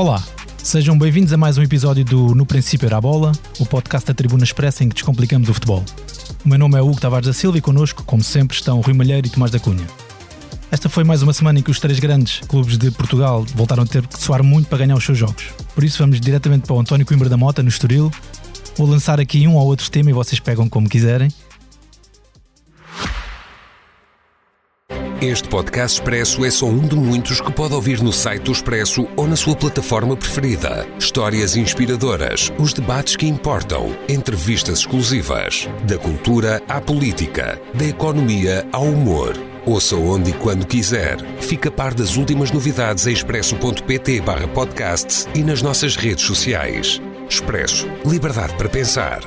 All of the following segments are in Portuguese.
Olá, sejam bem-vindos a mais um episódio do No Princípio Era a Bola, o podcast da Tribuna Expressa em que descomplicamos o futebol. O meu nome é Hugo Tavares da Silva e connosco, como sempre, estão Rui Malheiro e Tomás da Cunha. Esta foi mais uma semana em que os três grandes clubes de Portugal voltaram a ter que suar muito para ganhar os seus jogos. Por isso vamos diretamente para o António Coimbra da Mota, no Estoril. Vou lançar aqui um ou outro tema e vocês pegam como quiserem. Este podcast Expresso é só um de muitos que pode ouvir no site do Expresso ou na sua plataforma preferida. Histórias inspiradoras, os debates que importam, entrevistas exclusivas. Da cultura à política, da economia ao humor. Ouça onde e quando quiser. Fica a par das últimas novidades em expresso.pt/podcast e nas nossas redes sociais. Expresso. Liberdade para pensar.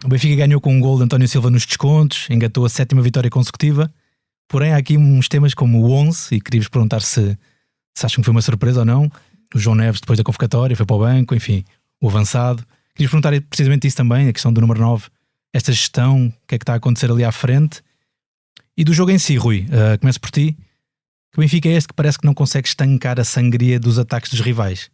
O Benfica ganhou com um gol de António Silva nos descontos, engatou a 7ª vitória consecutiva, porém há aqui uns temas como o 11, e queria-vos perguntar se acham que foi uma surpresa ou não. O João Neves, depois da convocatória, foi para o banco, enfim, o avançado. Queria-vos perguntar precisamente isso também, a questão do número 9, esta gestão, o que é que está a acontecer ali à frente. E do jogo em si, Rui, começo por ti. Que Benfica é este que parece que não consegue estancar a sangria dos ataques dos rivais.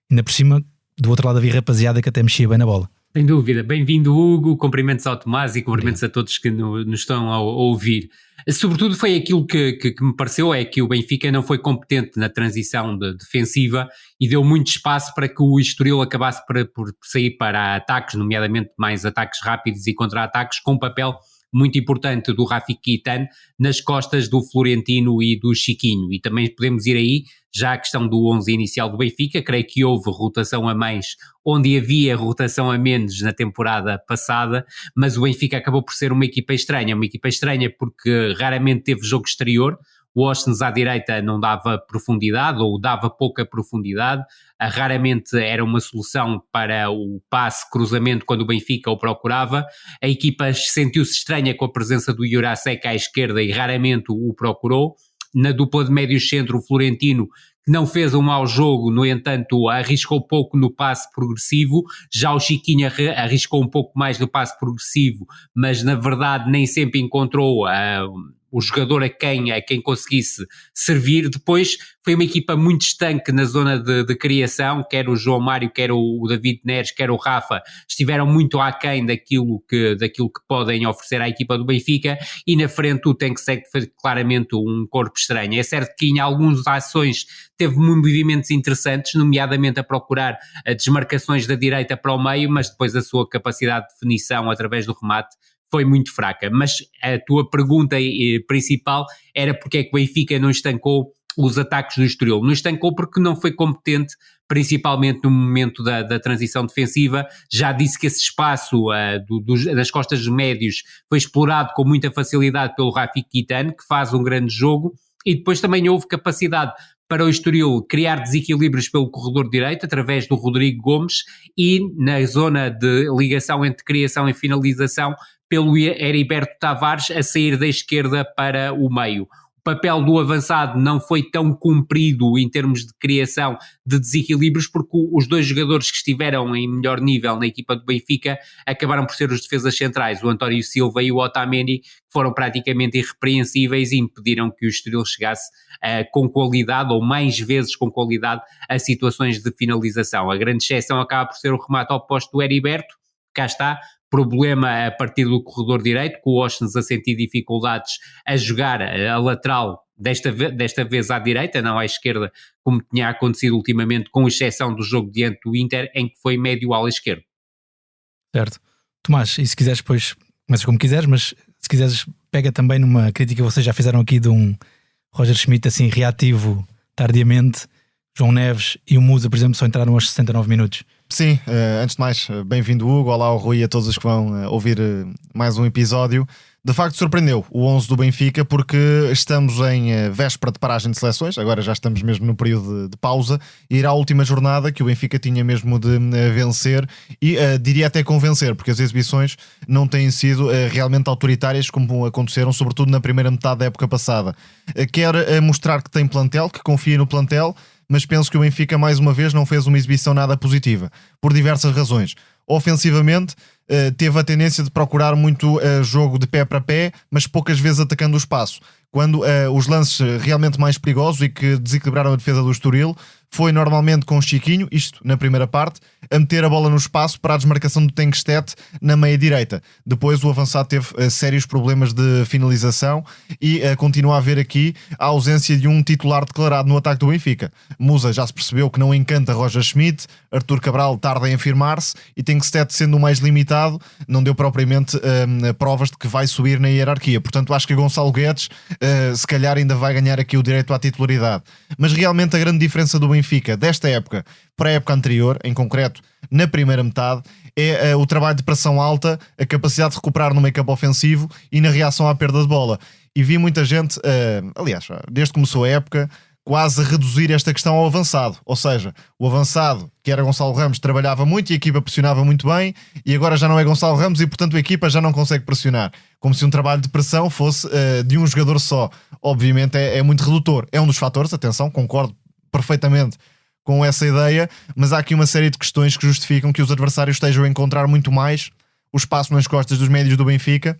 Ainda por cima, do outro lado havia rapaziada que até mexia bem na bola. Sem dúvida. Bem-vindo, Hugo. Cumprimentos ao Tomás e cumprimentos a todos que nos estão a ouvir. Sobretudo foi aquilo que me pareceu, é que o Benfica não foi competente na transição defensiva e deu muito espaço para que o Estoril acabasse por sair para ataques, nomeadamente mais ataques rápidos e contra-ataques, com um papel muito importante do Rafik Kitan nas costas do Florentino e do Chiquinho. E também podemos ir aí, já a questão do 11 inicial do Benfica, creio que houve rotação a mais, onde havia rotação a menos na temporada passada, mas o Benfica acabou por ser uma equipa estranha porque raramente teve jogo exterior. O Oshnes à direita não dava profundidade ou dava pouca profundidade, raramente era uma solução para o passe, cruzamento quando o Benfica o procurava. A equipa sentiu-se estranha com a presença do Jurasek à esquerda e raramente o procurou. Na dupla de médios centro, o Florentino, que não fez um mau jogo, no entanto arriscou pouco no passe progressivo, já o Chiquinho arriscou um pouco mais no passe progressivo, mas na verdade nem sempre encontrou o jogador a quem conseguisse servir. Depois foi uma equipa muito estanque na zona de criação, quer o João Mário, quer o David Neres, quer o Rafa, estiveram muito aquém daquilo que podem oferecer à equipa do Benfica, e na frente o Tenksek foi claramente um corpo estranho. É certo que em algumas ações teve movimentos interessantes, nomeadamente a procurar desmarcações da direita para o meio, mas depois a sua capacidade de definição através do remate foi muito fraca. Mas a tua pergunta principal era porque é que o Benfica não estancou os ataques do Estoril. Não estancou porque não foi competente, principalmente no momento da transição defensiva. Já disse que esse espaço das costas dos médios foi explorado com muita facilidade pelo Rafik Kitan, que faz um grande jogo, e depois também houve capacidade para o Estoril criar desequilíbrios pelo corredor direito, através do Rodrigo Gomes, e na zona de ligação entre criação e finalização, pelo Heriberto Tavares a sair da esquerda para o meio. O papel do avançado não foi tão cumprido em termos de criação de desequilíbrios, porque os dois jogadores que estiveram em melhor nível na equipa do Benfica acabaram por ser os defesas centrais, o António Silva e o Otamendi, que foram praticamente irrepreensíveis e impediram que o Estoril chegasse com qualidade, ou mais vezes com qualidade, a situações de finalização. A grande exceção acaba por ser o remate ao posto do Heriberto. Cá está, problema a partir do corredor direito, com o Oshnes a sentir dificuldades a jogar a lateral, desta vez à direita, não à esquerda, como tinha acontecido ultimamente, com exceção do jogo diante do Inter, em que foi médio ala esquerdo. Certo. Tomás, e se quiseres depois, começas como quiseres, mas se quiseres pega também numa crítica que vocês já fizeram aqui de um Roger Schmidt assim reativo tardiamente. João Neves e o Musa, por exemplo, só entraram aos 69 minutos. Sim, antes de mais, bem-vindo Hugo, olá ao Rui e a todos os que vão ouvir mais um episódio. De facto surpreendeu o 11 do Benfica, porque estamos em véspera de paragem de seleções, agora já estamos mesmo no período de pausa, e ir à última jornada que o Benfica tinha mesmo de vencer e diria até convencer, porque as exibições não têm sido realmente autoritárias como aconteceram, sobretudo na primeira metade da época passada. Quer mostrar que tem plantel, que confia no plantel, mas penso que o Benfica mais uma vez não fez uma exibição nada positiva, por diversas razões. Ofensivamente, teve a tendência de procurar muito jogo de pé para pé, mas poucas vezes atacando o espaço. quando os lances realmente mais perigosos e que desequilibraram a defesa do Estoril foi normalmente com o Chiquinho, isto na primeira parte, a meter a bola no espaço para a desmarcação do Tenkstedt na meia-direita. Depois o avançado teve sérios problemas de finalização e continua a haver aqui a ausência de um titular declarado no ataque do Benfica. Musa já se percebeu que não encanta Roger Schmidt, Artur Cabral tarda em afirmar-se e Tenkstedt, sendo o mais limitado, não deu propriamente provas de que vai subir na hierarquia. Portanto, acho que Gonçalo Guedes se calhar ainda vai ganhar aqui o direito à titularidade. Mas realmente a grande diferença do Benfica desta época para a época anterior, em concreto na primeira metade, é o trabalho de pressão alta, a capacidade de recuperar no make-up ofensivo e na reação à perda de bola. E vi muita gente, aliás, desde que começou a época, quase reduzir esta questão ao avançado. Ou seja, o avançado, que era Gonçalo Ramos, trabalhava muito e a equipa pressionava muito bem, e agora já não é Gonçalo Ramos e, portanto, a equipa já não consegue pressionar. Como se um trabalho de pressão fosse de um jogador só. Obviamente é muito redutor. É um dos fatores, atenção, concordo perfeitamente com essa ideia, mas há aqui uma série de questões que justificam que os adversários estejam a encontrar muito mais o espaço nas costas dos médios do Benfica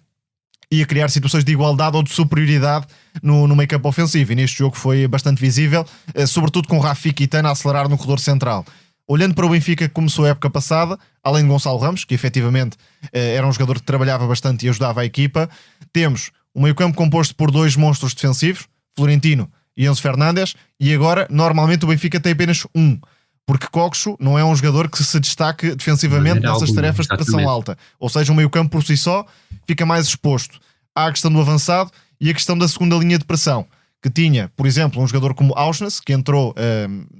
e a criar situações de igualdade ou de superioridade no make-up ofensivo. E neste jogo foi bastante visível, sobretudo com Rafik e Tana a acelerar no corredor central. Olhando para o Benfica que começou a época passada, além de Gonçalo Ramos, que efetivamente era um jogador que trabalhava bastante e ajudava a equipa, temos um meio-campo composto por dois monstros defensivos, Florentino e Enzo Fernandes, e agora normalmente o Benfica tem apenas um, porque Coxo não é um jogador que se destaque defensivamente nessas tarefas de pressão alta, ou seja, o meio-campo por si só fica mais exposto. Há a questão do avançado e a questão da segunda linha de pressão, que tinha, por exemplo, um jogador como Auschwitz, que entrou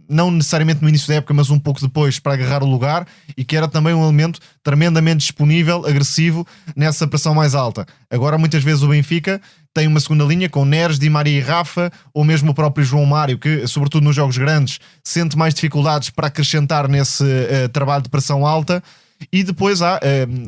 não necessariamente no início da época, mas um pouco depois para agarrar o lugar, e que era também um elemento tremendamente disponível, agressivo, nessa pressão mais alta. Agora muitas vezes o Benfica tem uma segunda linha com Neres, Di Maria e Rafa, ou mesmo o próprio João Mário, que sobretudo nos jogos grandes sente mais dificuldades para acrescentar nesse trabalho de pressão alta. E depois há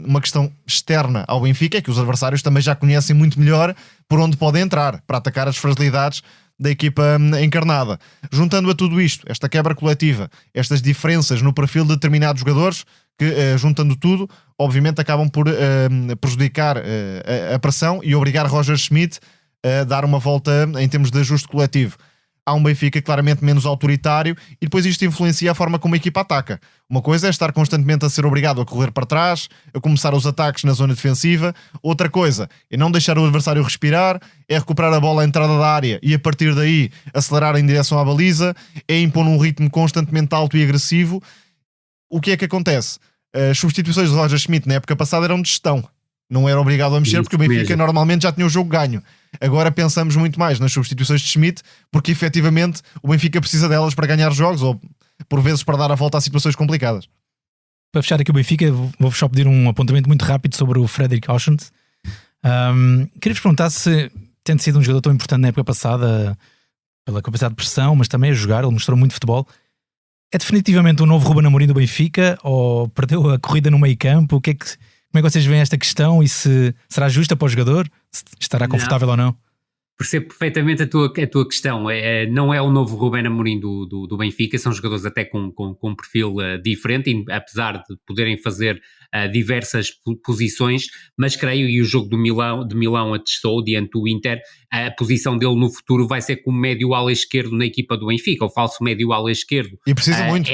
uma questão externa ao Benfica, é que os adversários também já conhecem muito melhor por onde podem entrar, para atacar as fragilidades da equipa encarnada. Juntando a tudo isto, esta quebra coletiva, estas diferenças no perfil de determinados jogadores, que juntando tudo, obviamente acabam por prejudicar a pressão e obrigar Roger Schmidt a dar uma volta em termos de ajuste coletivo. Há um Benfica claramente menos autoritário e depois isto influencia a forma como a equipa ataca. Uma coisa é estar constantemente a ser obrigado a correr para trás, a começar os ataques na zona defensiva. Outra coisa é não deixar o adversário respirar, é recuperar a bola à entrada da área e a partir daí acelerar em direção à baliza, é impor um ritmo constantemente alto e agressivo. O que é que acontece? As substituições de Roger Schmidt na época passada eram de gestão. Não era obrigado a mexer porque o Benfica normalmente já tinha o jogo ganho. Agora pensamos muito mais nas substituições de Schmidt porque efetivamente o Benfica precisa delas para ganhar jogos ou por vezes para dar a volta a situações complicadas. Para fechar aqui o Benfica, vou-vos só pedir um apontamento muito rápido sobre o Fredrik Auschwitz. Queria-vos perguntar se, tendo sido um jogador tão importante na época passada pela capacidade de pressão, mas também a jogar, ele mostrou muito futebol, é definitivamente o novo Ruben Amorim do Benfica ou perdeu a corrida no meio campo? Como é que vocês veem esta questão e se será justa para o jogador? Se estará confortável ou não? Percebo perfeitamente a tua questão. Não é o novo Ruben Amorim do Benfica, são jogadores até com um perfil diferente, apesar de poderem fazer diversas posições, mas creio, e o jogo de Milão atestou diante do Inter, a posição dele no futuro vai ser como médio ala esquerdo na equipa do Benfica, o falso médio ala esquerdo. E precisa muito.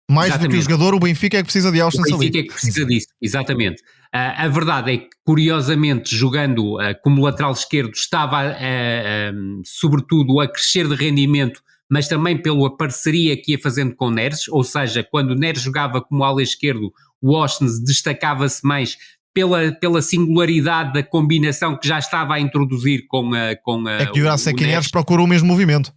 Mais exatamente. Do que o jogador, o Benfica é que precisa de Auschwitz ali. O Benfica é que precisa disso, exatamente. A verdade é que, curiosamente, jogando como lateral esquerdo, estava sobretudo a crescer de rendimento, mas também pela parceria que ia fazendo com Neres, ou seja, quando Neres jogava como ala esquerdo, o Auschwitz destacava-se mais pela singularidade da combinação que já estava a introduzir com é que o Jurasek e Neres procuram o mesmo movimento.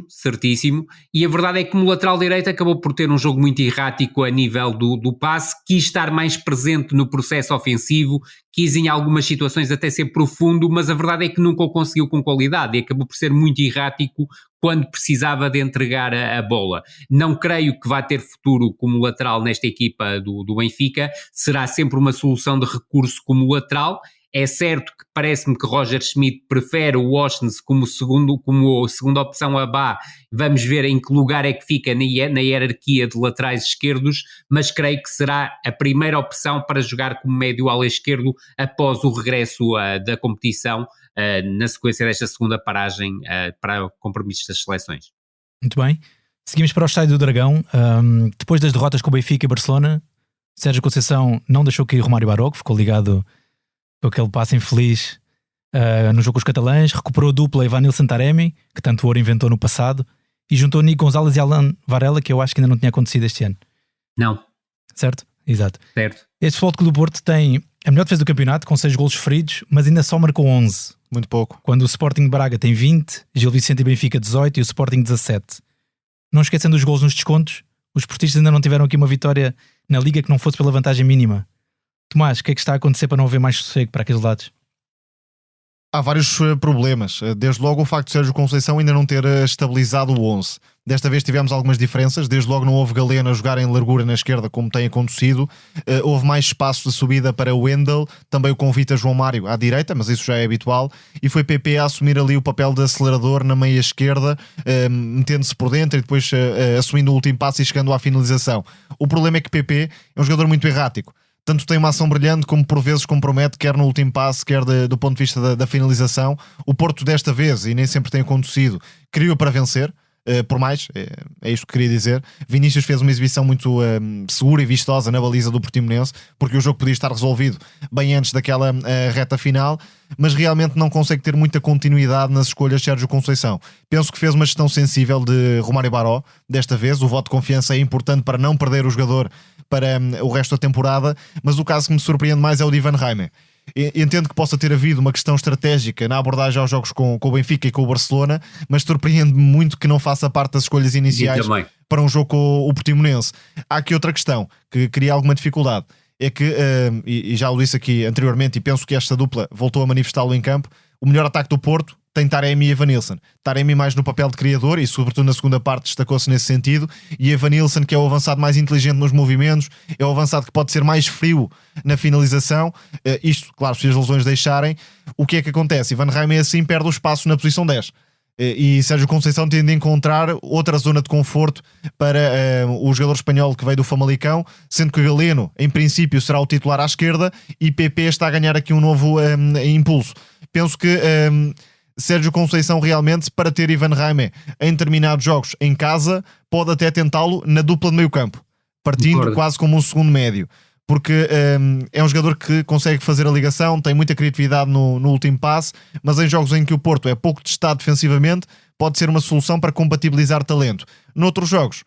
Certíssimo. E a verdade é que como lateral direito acabou por ter um jogo muito errático a nível do passe, quis estar mais presente no processo ofensivo, quis em algumas situações até ser profundo, mas a verdade é que nunca o conseguiu com qualidade e acabou por ser muito errático quando precisava de entregar a bola. Não creio que vá ter futuro como lateral nesta equipa do Benfica, será sempre uma solução de recurso como lateral. É certo que parece-me que Roger Schmidt prefere o Oshnes como segunda opção a Bá. Vamos ver em que lugar é que fica na hierarquia de laterais esquerdos, mas creio que será a primeira opção para jogar como médio ala esquerdo após o regresso da competição, na sequência desta segunda paragem para compromissos das seleções. Muito bem. Seguimos para o Estádio do Dragão. Depois das derrotas com o Benfica e Barcelona, Sérgio Conceição não deixou cair Romário Baró, que ficou ligado com aquele passe infeliz no jogo com os catalães, recuperou a dupla Evanilson Taremi, que tanto ouro inventou no passado, e juntou Nico Gonzalez e Alan Varela, que eu acho que ainda não tinha acontecido este ano. Não. Certo? Exato. Certo. Este Futebol Clube do Porto tem a melhor defesa do campeonato, com 6 golos feridos, mas ainda só marcou 11. Muito pouco. Quando o Sporting de Braga tem 20, Gil Vicente e Benfica 18 e o Sporting 17. Não esquecendo os golos nos descontos, os portistas ainda não tiveram aqui uma vitória na Liga que não fosse pela vantagem mínima. Tomás, o que é que está a acontecer para não haver mais sossego para aqueles lados? Há vários problemas. Desde logo o facto de Sérgio Conceição ainda não ter estabilizado o 11. Desta vez tivemos algumas diferenças. Desde logo não houve Galeno a jogar em largura na esquerda, como tem acontecido. Houve mais espaço de subida para o Wendel, também o convite a João Mário à direita, mas isso já é habitual. E foi PP a assumir ali o papel de acelerador na meia esquerda, metendo-se por dentro e depois assumindo o último passo e chegando à finalização. O problema é que PP é um jogador muito errático. Tanto tem uma ação brilhante como por vezes compromete, quer no último passe, quer do ponto de vista da finalização. O Porto desta vez, e nem sempre tem acontecido, criou para vencer, por mais, é isto que queria dizer. Vinícius fez uma exibição muito segura e vistosa na baliza do Portimonense, porque o jogo podia estar resolvido bem antes daquela reta final, mas realmente não consegue ter muita continuidade nas escolhas de Sérgio Conceição. Penso que fez uma gestão sensível de Romário Baró desta vez. O voto de confiança é importante para não perder o jogador para o resto da temporada, mas o caso que me surpreende mais é o de Ivan Reimer. Entendo que possa ter havido uma questão estratégica na abordagem aos jogos com o Benfica e com o Barcelona, mas surpreende-me muito que não faça parte das escolhas iniciais para um jogo com o Portimonense. Há aqui outra questão que cria alguma dificuldade, é que, e já o disse aqui anteriormente, e penso que esta dupla voltou a manifestá-lo em campo, o melhor ataque do Porto tem Taremi e Evanilson. Taremi mais no papel de criador e sobretudo na segunda parte destacou-se nesse sentido, e Evanilson, que é o avançado mais inteligente nos movimentos, é o avançado que pode ser mais frio na finalização. Isto, claro, se as lesões deixarem. O que é que acontece? Ivan Reimer assim perde o espaço na posição 10. E Sérgio Conceição tende a encontrar outra zona de conforto para o jogador espanhol que veio do Famalicão, sendo que Galeno, em princípio, será o titular à esquerda e PP está a ganhar aqui um novo impulso. Penso que Sérgio Conceição realmente, para ter Ivan Reimer em determinados jogos em casa, pode até tentá-lo na dupla de meio campo, partindo quase como um segundo médio, porque é um jogador que consegue fazer a ligação, tem muita criatividade no último passe, mas em jogos em que o Porto é pouco testado defensivamente, pode ser uma solução para compatibilizar talento. Noutros jogos,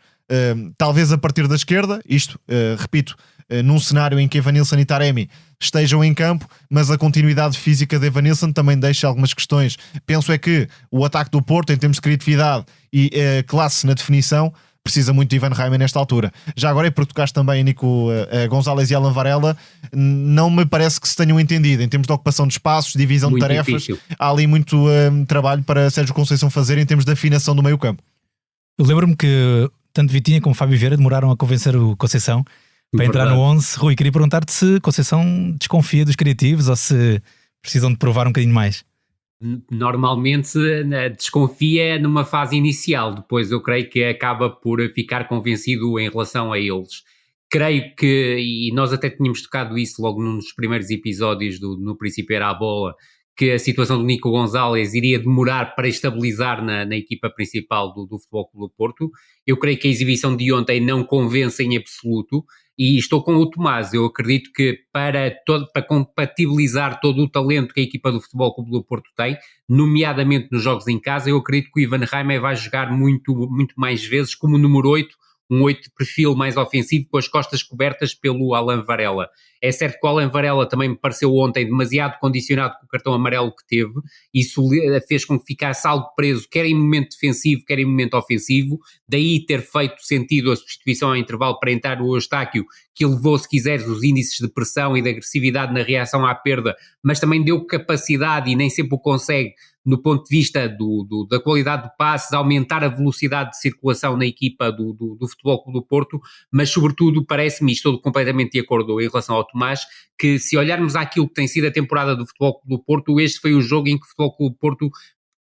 talvez a partir da esquerda, repito, num cenário em que Evanilson e Taremi estejam em campo, mas a continuidade física de Evanilson também deixa algumas questões. Penso é que o ataque do Porto, em termos de criatividade e classe na definição, precisa muito de Ivan Reimer nesta altura. Já agora, porque tocaste também Nico Gonzalez e Alan Varela, não me parece que se tenham entendido em termos de ocupação de espaços, divisão muito de tarefas. Difícil. Há ali muito trabalho para Sérgio Conceição fazer em termos de afinação do meio campo. Eu lembro-me que tanto Vitinha como Fábio Vieira demoraram a convencer o Conceição para entrar no 11. Rui, queria perguntar-te se Conceição desconfia dos criativos ou se precisam de provar um bocadinho mais. Normalmente desconfia numa fase inicial, depois eu creio que acaba por ficar convencido em relação a eles. Creio que, e nós até tínhamos tocado isso logo num dos primeiros episódios No Princípio Era a Bola, que a situação do Nico Gonzalez iria demorar para estabilizar na equipa principal do Futebol Clube do Porto. Eu creio que a exibição de ontem não convence em absoluto, e estou com o Tomás. Eu acredito que para compatibilizar todo o talento que a equipa do Futebol Clube do Porto tem, nomeadamente nos jogos em casa, eu acredito que o Ivan Reimer vai jogar muito, muito mais vezes como número 8, um 8 de perfil mais ofensivo, com as costas cobertas pelo Alan Varela. É certo que o Alan Varela também me pareceu ontem demasiado condicionado com o cartão amarelo que teve. Isso fez com que ficasse algo preso, quer em momento defensivo, quer em momento ofensivo. Daí ter feito sentido a substituição ao intervalo para entrar o Eustáquio, que elevou, se quiseres, os índices de pressão e de agressividade na reação à perda, mas também deu capacidade, e nem sempre o consegue, no ponto de vista da qualidade de passes, aumentar a velocidade de circulação na equipa do Futebol Clube do Porto, mas sobretudo parece-me, e estou completamente de acordo em relação ao Tomás, que se olharmos àquilo que tem sido a temporada do Futebol Clube do Porto, este foi o jogo em que o Futebol Clube do Porto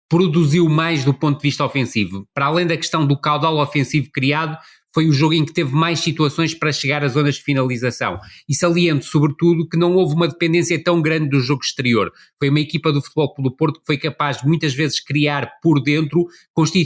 produziu mais do ponto de vista ofensivo. Para além da questão do caudal ofensivo criado, foi o jogo em que teve mais situações para chegar às zonas de finalização. E saliento, sobretudo, que não houve uma dependência tão grande do jogo exterior. Foi uma equipa do Futebol Clube do Porto que foi capaz de muitas vezes criar por dentro,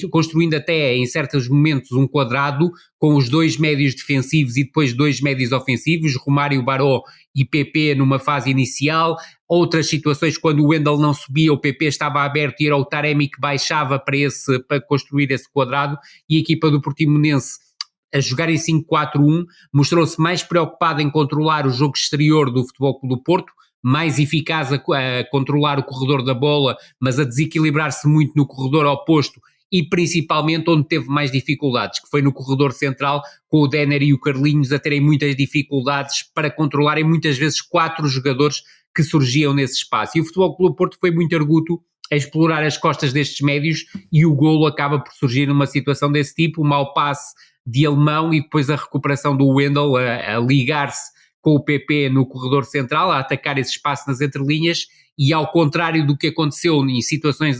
construindo até em certos momentos um quadrado com os 2 médios defensivos e depois 2 médios ofensivos, Romário, Baró e PP numa fase inicial. Outras situações, quando o Wendel não subia, o PP estava aberto e era o Taremi que baixava para construir esse quadrado, e a equipa do Portimonense, a jogar em 5-4-1, mostrou-se mais preocupada em controlar o jogo exterior do Futebol Clube do Porto, mais eficaz a controlar o corredor da bola, mas a desequilibrar-se muito no corredor oposto, e principalmente onde teve mais dificuldades, que foi no corredor central, com o Denner e o Carlinhos a terem muitas dificuldades para controlarem muitas vezes 4 jogadores que surgiam nesse espaço. E o Futebol Clube do Porto foi muito arguto a explorar as costas destes médios, e o golo acaba por surgir numa situação desse tipo, um mau passe de Alemão e depois a recuperação do Wendel a ligar-se com o PP no corredor central, a atacar esse espaço nas entrelinhas, e ao contrário do que aconteceu em situações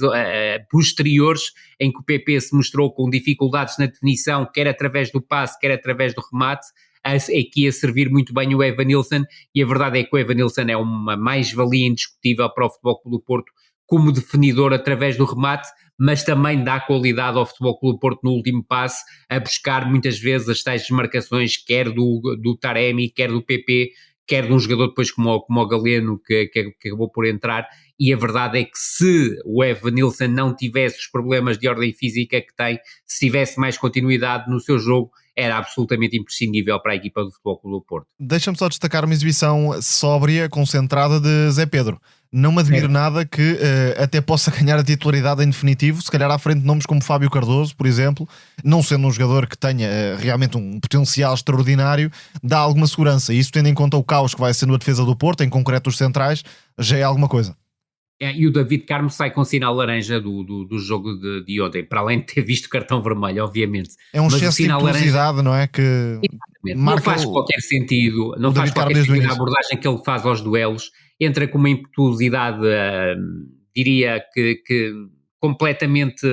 posteriores, em que o PP se mostrou com dificuldades na definição, quer através do passe, quer através do remate, aqui ia servir muito bem o Evanilson, e a verdade é que o Evanilson é uma mais-valia indiscutível para o Futebol Clube do Porto como definidor através do remate, mas também dá qualidade ao Futebol Clube do Porto no último passe, a buscar muitas vezes as tais desmarcações, quer do Taremi, quer do PP, quer de um jogador depois como o Galeno, que acabou por entrar. E a verdade é que se o Evanilson não tivesse os problemas de ordem física que tem, se tivesse mais continuidade no seu jogo, era absolutamente imprescindível para a equipa do Futebol Clube do Porto. Deixa-me só destacar uma exibição sóbria, concentrada de Zé Pedro. Não me admiro nada que até possa ganhar a titularidade em definitivo, se calhar à frente de nomes como Fábio Cardoso, por exemplo, não sendo um jogador que tenha realmente um potencial extraordinário, dá alguma segurança. E isso, tendo em conta o caos que vai sendo a defesa do Porto, em concreto os centrais, já é alguma coisa. E o David Carmo sai com sinal laranja do jogo de ontem, para além de ter visto cartão vermelho, obviamente. É um excesso de impulsividade, não é? Que não faz qualquer sentido, não faz qualquer sentido a abordagem que ele faz aos duelos. Entra com uma impetuosidade, diria que completamente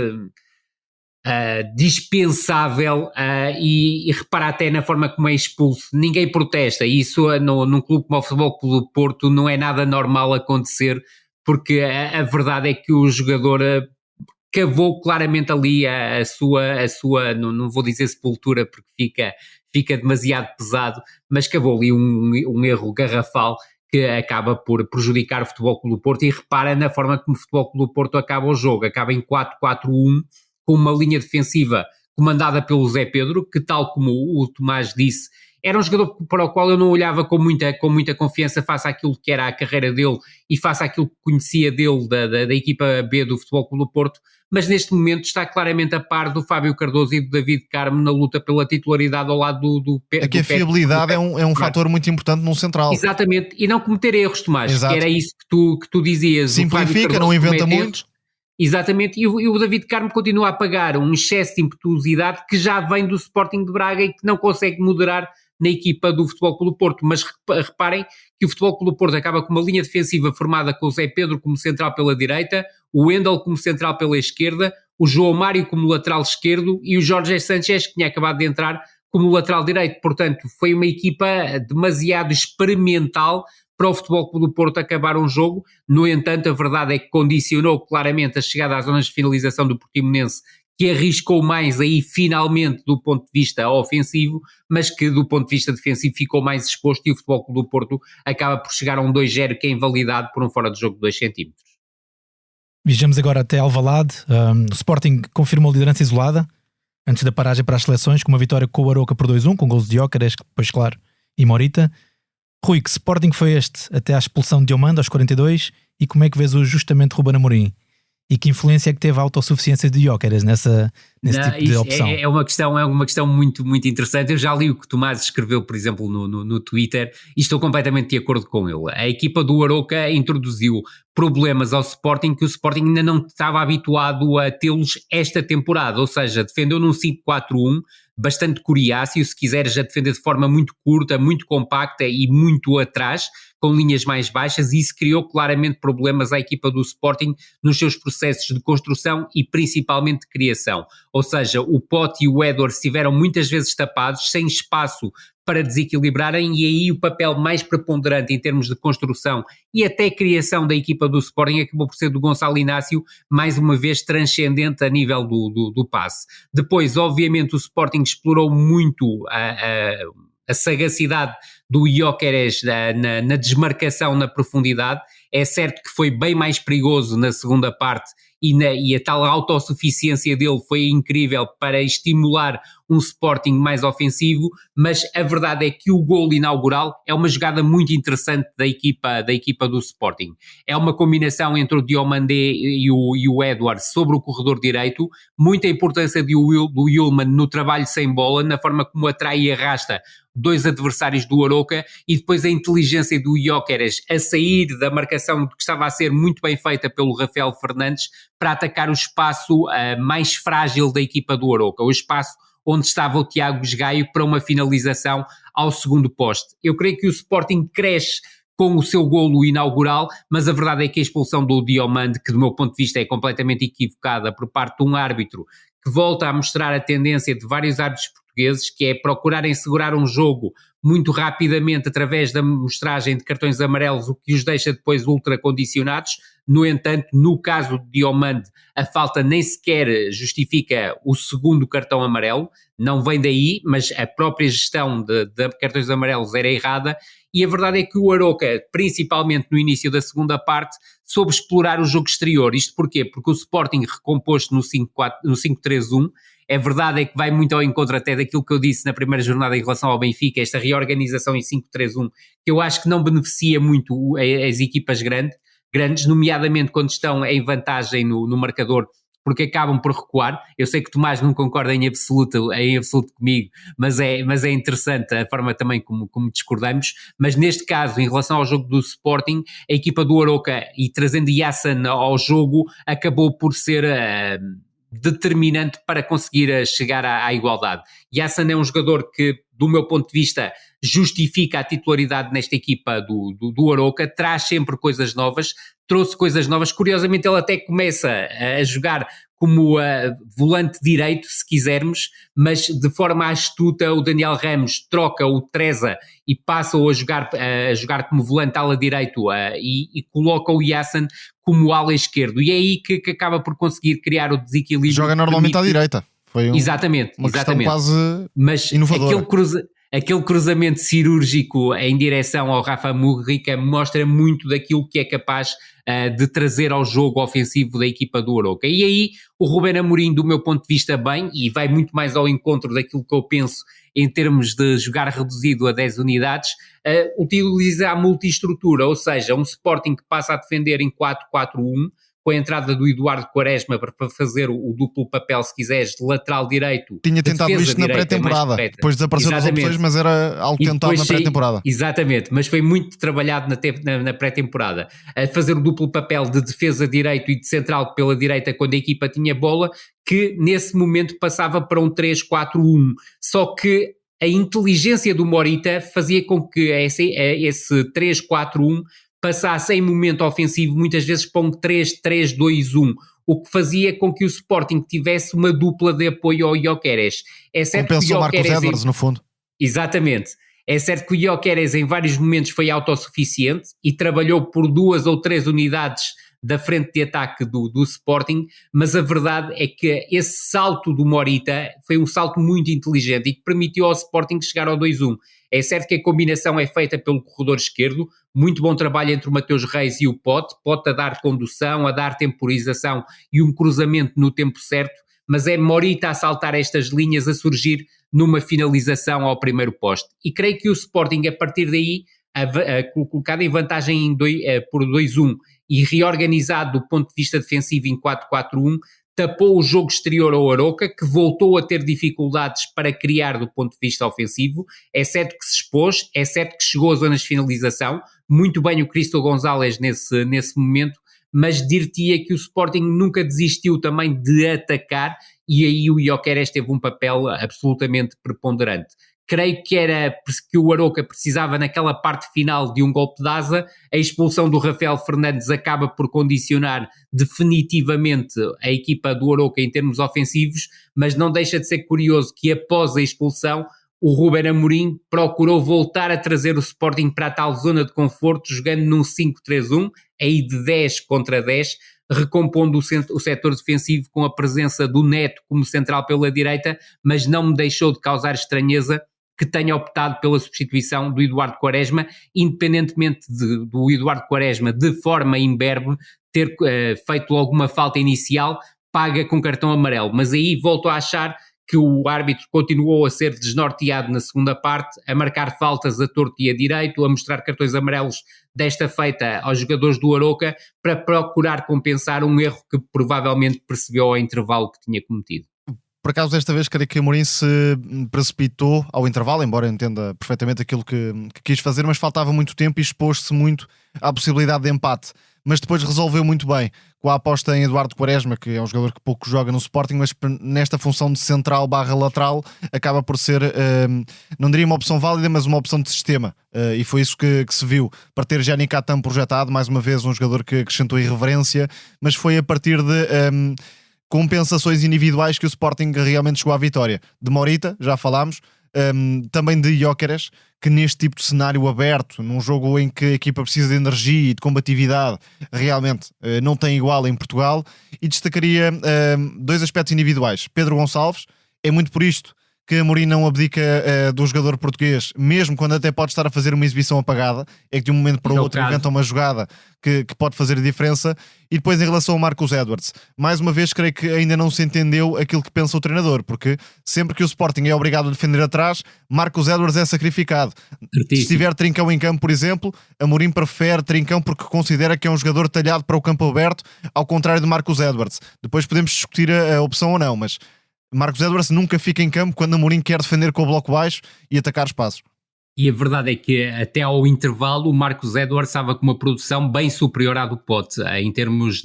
dispensável, e repara até na forma como é expulso. Ninguém protesta, e isso num clube como o Futebol Clube do Porto não é nada normal acontecer, porque a verdade é que o jogador cavou claramente ali a sua não vou dizer sepultura porque fica demasiado pesado, mas cavou ali um erro garrafal que acaba por prejudicar o Futebol Clube do Porto. E repara na forma como o Futebol Clube do Porto acaba o jogo, acaba em 4-4-1, com uma linha defensiva comandada pelo Zé Pedro, que, tal como o Tomás disse, era um jogador para o qual eu não olhava com muita confiança face àquilo que era a carreira dele e face àquilo que conhecia dele da equipa B do Futebol Clube do Porto, mas neste momento está claramente a par do Fábio Cardoso e do David Carmo na luta pela titularidade ao lado do Aqui a fiabilidade é um fator muito importante num central. Exatamente, e não cometer erros, Tomás. Exato. Que era isso que tu dizias. Simplifica, não inventa muito. Exatamente, e o David Carmo continua a pagar um excesso de impetuosidade que já vem do Sporting de Braga e que não consegue moderar na equipa do Futebol Clube do Porto. Mas reparem que o Futebol Clube do Porto acaba com uma linha defensiva formada com o Zé Pedro como central pela direita, o Wendel como central pela esquerda, o João Mário como lateral esquerdo e o Jorge Sanchez, que tinha acabado de entrar, como lateral direito. Portanto, foi uma equipa demasiado experimental para o Futebol Clube do Porto acabar um jogo. No entanto, a verdade é que condicionou claramente a chegada às zonas de finalização do Portimonense, que arriscou mais aí finalmente do ponto de vista ofensivo, mas que do ponto de vista defensivo ficou mais exposto, e o Futebol Clube do Porto acaba por chegar a um 2-0 que é invalidado por um fora de jogo de 2 centímetros. Viajamos agora até Alvalade. O Sporting confirmou a liderança isolada antes da paragem para as seleções, com uma vitória com o Aroca por 2-1, com gols de Gyökeres, depois claro, e Morita. Rui, que Sporting foi este até à expulsão de Diomande aos 42, e como é que vês o justamente Ruben Amorim? E que influência é que teve a autossuficiência de Gyökeres nessa nesse tipo de opção. É uma questão muito, muito interessante. Eu já li o que Tomás escreveu, por exemplo, no Twitter, e estou completamente de acordo com ele. A equipa do Arouca introduziu problemas ao Sporting que o Sporting ainda não estava habituado a tê-los esta temporada, ou seja, defendeu num 5-4-1, bastante coriáceo, se quiseres, a defender de forma muito curta, muito compacta e muito atrás, com linhas mais baixas, e isso criou claramente problemas à equipa do Sporting nos seus processos de construção e principalmente de criação. Ou seja, o Pote e o Edwards estiveram muitas vezes tapados, sem espaço para desequilibrarem, e aí o papel mais preponderante em termos de construção e até criação da equipa do Sporting acabou por ser do Gonçalo Inácio, mais uma vez transcendente a nível do passe. Depois, obviamente, o Sporting explorou muito a sagacidade do Gyökeres na desmarcação na profundidade. É certo que foi bem mais perigoso na segunda parte e a tal autossuficiência dele foi incrível para estimular um Sporting mais ofensivo, mas a verdade é que o golo inaugural é uma jogada muito interessante da equipa do Sporting. É uma combinação entre o Diomandé e o Edwards sobre o corredor direito, muita importância do Yulman no trabalho sem bola, na forma como atrai e arrasta dois adversários do Arouca, e depois a inteligência do Gyökeres a sair da marcação que estava a ser muito bem feita pelo Rafael Fernandes para atacar o espaço mais frágil da equipa do Arouca, o espaço onde estava o Tiago Esgaio para uma finalização ao segundo poste. Eu creio que o Sporting cresce com o seu golo inaugural, mas a verdade é que a expulsão do Diomande, que do meu ponto de vista é completamente equivocada por parte de um árbitro que volta a mostrar a tendência de vários árbitros portugueses, que é procurarem segurar um jogo muito rapidamente através da mostragem de cartões amarelos, o que os deixa depois ultracondicionados. No entanto, no caso de Diomande, a falta nem sequer justifica o segundo cartão amarelo, não vem daí, mas a própria gestão de cartões amarelos era errada, e a verdade é que o Arouca, principalmente no início da segunda parte, soube explorar o jogo exterior. Isto porquê? Porque o Sporting recomposto no 5-3-1, é verdade é que vai muito ao encontro até daquilo que eu disse na primeira jornada em relação ao Benfica, esta reorganização em 5-3-1, que eu acho que não beneficia muito as equipas grandes, nomeadamente quando estão em vantagem no marcador, porque acabam por recuar. Eu sei que Tomás não concorda em absoluto comigo, mas é interessante a forma também como discordamos. Mas neste caso, em relação ao jogo do Sporting, a equipa do Arouca, e trazendo Yassan ao jogo, acabou por ser determinante para conseguir chegar à igualdade. Yassan é um jogador que, do meu ponto de vista, justifica a titularidade nesta equipa do Arouca, traz sempre coisas novas, trouxe coisas novas. Curiosamente, ele até começa a jogar como volante direito, se quisermos, mas de forma astuta o Daniel Ramos troca o Treza e passa a jogar como volante ala direito e coloca o Yassan como ala esquerdo, e é aí que acaba por conseguir criar o desequilíbrio. Joga normalmente à direita. Foi uma questão quase inovadora. Aquele cruzamento cirúrgico em direção ao Rafa Murrica mostra muito daquilo que é capaz de trazer ao jogo ofensivo da equipa do Arouca. E aí o Ruben Amorim, do meu ponto de vista, bem, e vai muito mais ao encontro daquilo que eu penso em termos de jogar reduzido a 10 unidades, utiliza a multiestrutura, ou seja, um Sporting que passa a defender em 4-4-1, com a entrada do Eduardo Quaresma para fazer o duplo papel, se quiseres, de lateral direito. Tinha tentado isto na pré-temporada, depois desapareceu das opções, mas era algo tentado na pré-temporada. Exatamente, mas foi muito trabalhado na pré-temporada. A fazer o duplo papel de defesa direito e de central pela direita quando a equipa tinha bola, que nesse momento passava para um 3-4-1. Só que a inteligência do Morita fazia com que esse 3-4-1 passasse em momento ofensivo muitas vezes para um 3-3-2-1, o que fazia com que o Sporting tivesse uma dupla de apoio ao Gyökeres. Compensou Marcos Edwards, no fundo. Exatamente. É certo que o Gyökeres em vários momentos foi autossuficiente e trabalhou por 2 ou 3 unidades da frente de ataque do Sporting, mas a verdade é que esse salto do Morita foi um salto muito inteligente e que permitiu ao Sporting chegar ao 2-1. É certo que a combinação é feita pelo corredor esquerdo, muito bom trabalho entre o Mateus Reis e o Pote a dar condução, a dar temporização e um cruzamento no tempo certo, mas é Morita a saltar estas linhas, a surgir numa finalização ao primeiro poste. E creio que o Sporting, a partir daí, colocado em vantagem por 2-1 e reorganizado do ponto de vista defensivo em 4-4-1, tapou o jogo exterior ao Arouca, que voltou a ter dificuldades para criar do ponto de vista ofensivo, é certo que se expôs, é certo que chegou às zonas de finalização, muito bem o Cristo Gonzalez nesse momento, mas dir-te-ia que o Sporting nunca desistiu também de atacar, e aí o Gyökeres teve um papel absolutamente preponderante. Creio que era que o Arouca precisava naquela parte final de um golpe de asa. A expulsão do Rafael Fernandes acaba por condicionar definitivamente a equipa do Arouca em termos ofensivos, mas não deixa de ser curioso que após a expulsão o Ruben Amorim procurou voltar a trazer o Sporting para a tal zona de conforto, jogando num 5-3-1, aí de 10 contra 10, recompondo o setor defensivo com a presença do Neto como central pela direita, mas não me deixou de causar estranheza que tenha optado pela substituição do Eduardo Quaresma, independentemente do Eduardo Quaresma, de forma imberbe, ter feito logo uma falta inicial, paga com cartão amarelo. Mas aí volto a achar que o árbitro continuou a ser desnorteado na segunda parte, a marcar faltas a torto e a direito, a mostrar cartões amarelos desta feita aos jogadores do Arouca, para procurar compensar um erro que provavelmente percebeu ao intervalo que tinha cometido. Por acaso, desta vez, creio que Amorim se precipitou ao intervalo, embora entenda perfeitamente aquilo que quis fazer, mas faltava muito tempo e expôs-se muito à possibilidade de empate. Mas depois resolveu muito bem, com a aposta em Eduardo Quaresma, que é um jogador que pouco joga no Sporting, mas nesta função de central / lateral, acaba por ser, não diria uma opção válida, mas uma opção de sistema. E foi isso que se viu. Para ter Gianni Cattan projetado, mais uma vez um jogador que acrescentou irreverência, mas foi a partir de compensações individuais que o Sporting realmente chegou à vitória. De Morita, já falámos, também de Gyökeres, que neste tipo de cenário aberto, num jogo em que a equipa precisa de energia e de combatividade, realmente não tem igual em Portugal. E destacaria dois aspectos individuais. Pedro Gonçalves, é muito por isto que Amorim não abdica do jogador português, mesmo quando até pode estar a fazer uma exibição apagada, é que de um momento para o outro inventa uma jogada que pode fazer a diferença. E depois, em relação ao Marcus Edwards, mais uma vez creio que ainda não se entendeu aquilo que pensa o treinador, porque sempre que o Sporting é obrigado a defender atrás, Marcus Edwards é sacrificado. Se estiver Trincão em campo, por exemplo, Amorim prefere Trincão porque considera que é um jogador talhado para o campo aberto, ao contrário de Marcus Edwards. Depois podemos discutir a opção ou não, mas Marcus Edwards nunca fica em campo quando Amorim quer defender com o bloco baixo e atacar espaços. E a verdade é que até ao intervalo o Marcus Edwards estava com uma produção bem superior à do Pote, em termos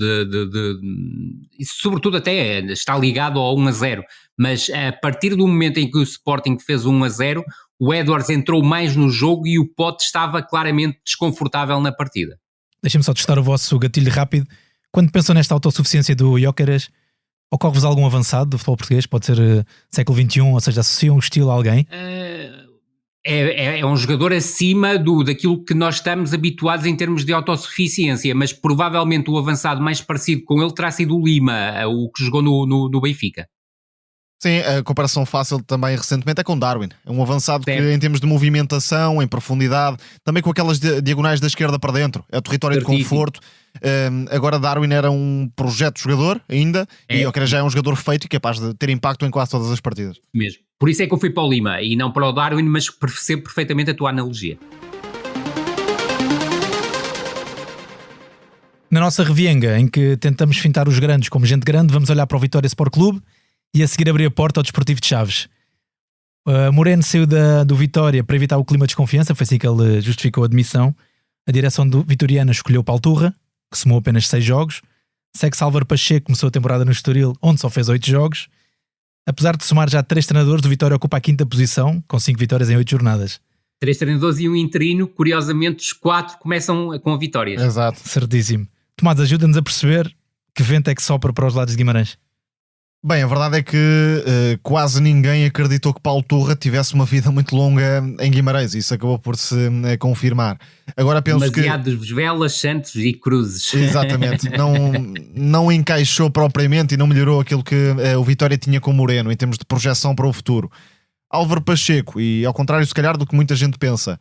sobretudo até está ligado ao 1-0, mas a partir do momento em que o Sporting fez 1-0, o Edwards entrou mais no jogo e o Pote estava claramente desconfortável na partida. Deixem-me só testar o vosso gatilho rápido. Quando pensam nesta autossuficiência do Gyökeres, ocorre-vos algum avançado do futebol português? Pode ser século XXI, ou seja, associam o estilo a alguém? É um jogador acima daquilo que nós estamos habituados em termos de autossuficiência, mas provavelmente o avançado mais parecido com ele terá sido o Lima, o que jogou no Benfica. Sim, a comparação fácil também recentemente é com Darwin. É um avançado que, em termos de movimentação, em profundidade, também com aquelas diagonais da esquerda para dentro, é o território de conforto. Agora Darwin era um projeto de jogador ainda, e eu creio já é um jogador feito e capaz de ter impacto em quase todas as partidas. Mesmo. Por isso é que eu fui para o Lima e não para o Darwin, mas percebo perfeitamente a tua analogia. Na nossa revienga, em que tentamos fintar os grandes como gente grande, vamos olhar para o Vitória Sport Clube e a seguir abrir a porta ao Desportivo de Chaves. Moreno saiu do Vitória para evitar o clima de desconfiança, foi assim que ele justificou a demissão. A direção do Vitoriana escolheu Palturra, que somou apenas 6 jogos. Segue-se Álvaro Pacheco, começou a temporada no Estoril, onde só fez 8 jogos. Apesar de somar já 3 treinadores, o Vitória ocupa a 5ª posição, com 5 vitórias em 8 jornadas. 3 treinadores e um interino, curiosamente os 4 começam com vitórias. Exato. Certíssimo. Tomás, ajuda-nos a perceber que vento é que sopra para os lados de Guimarães. Bem, a verdade é que quase ninguém acreditou que Paulo Turra tivesse uma vida muito longa em Guimarães. Isso acabou por se confirmar. Agora penso demasiados velas, santos e cruzes. Exatamente. Não encaixou propriamente e não melhorou aquilo que o Vitória tinha com o Moreno em termos de projeção para o futuro. Álvaro Pacheco, e ao contrário se calhar do que muita gente pensa,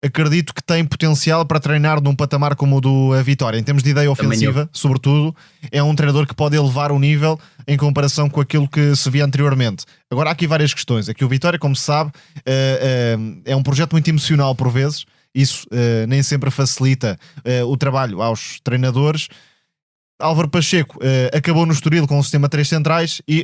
acredito que tem potencial para treinar num patamar como o do Vitória. Em termos de ideia ofensiva, sobretudo, é um treinador que pode elevar o nível em comparação com aquilo que se via anteriormente. Agora há aqui várias questões. Aqui o Vitória, como se sabe, é um projeto muito emocional por vezes. Isso nem sempre facilita o trabalho aos treinadores. Álvaro Pacheco acabou no Estoril com um sistema 3 centrais e,